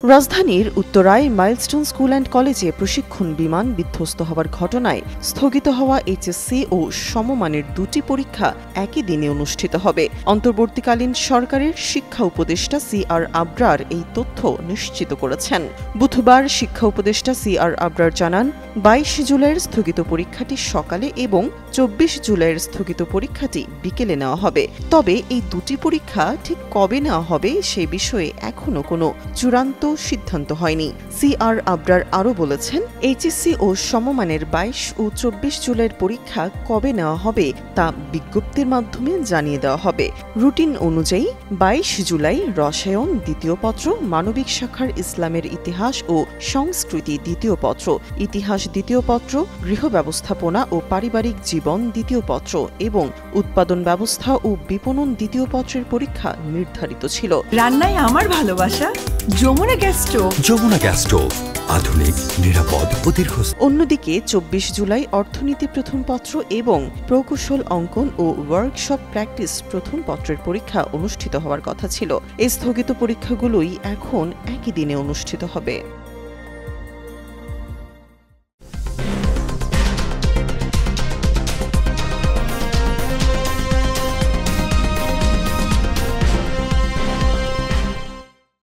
রাজধানীর উত্তরায় milestone school and কলেজে প্রশিক্ষণ বিমান বিধ্বস্ত হওয়ার ঘটনায় স্থগিত হওয়া এইচএসসি ও সমমানের দুটি পরীক্ষা একই দিনে অনুষ্ঠিত হবে। অন্তর্বর্তীকালীন সরকারের শিক্ষা উপদেষ্টা সি.আর. আবরার এই তথ্য নিশ্চিত করেছেন। বুধবার শিক্ষা উপদেষ্টা সি.আর. আবরার জানান, ২২ জুলাইয়ের স্থগিত পরীক্ষাটি সকালে এবং ২৪ জুলাইয়ের স্থগিত পরীক্ষাটি বিকেলে নেওয়া হবে। তবে এই দুটি পরীক্ষা ঠিক কবে নেওয়া হবে সে বিষয়ে এখনো কোনো চূড়ান্ত সিদ্ধান্ত হয়নি। সি.আর. আবরার আরও বলেছেন, এইচএসসি ও সমমানের ২২ ও ২৪ জুলাইয়ের পরীক্ষা কবে নেওয়া হবে তা বিজ্ঞপ্তির মাধ্যমে জানিয়ে দেওয়া হবে। রুটিন অনুযায়ী ২২ জুলাই রসায়ন দ্বিতীয় পত্র, মানবিক শাখার ইসলামের ইতিহাস ও সংস্কৃতি দ্বিতীয় পত্র, ইতিহাস দ্বিতীয় পত্র, গৃহ ব্যবস্থাপনা ও পারিবারিক জীবন দ্বিতীয় পত্র এবং উৎপাদন ব্যবস্থা ও বিপণন দ্বিতীয় পত্রের পরীক্ষা নির্ধারিত ছিল। রান্নায় আমার ভালোবাসা Jamuna gas stove. Jamuna gas stove, আধুনিক, নিরাপদ ও দীর্ঘস্থায়ী। অন্যদিকে ২৪ জুলাই অর্থনীতি প্রথম পত্র এবং প্রকৌশল অঙ্কন ও ওয়ার্কশপ প্র্যাকটিস প্রথম পত্রের পরীক্ষা অনুষ্ঠিত হওয়ার কথা ছিল। এই স্থগিত পরীক্ষাগুলোই এখন একই দিনে অনুষ্ঠিত হবে।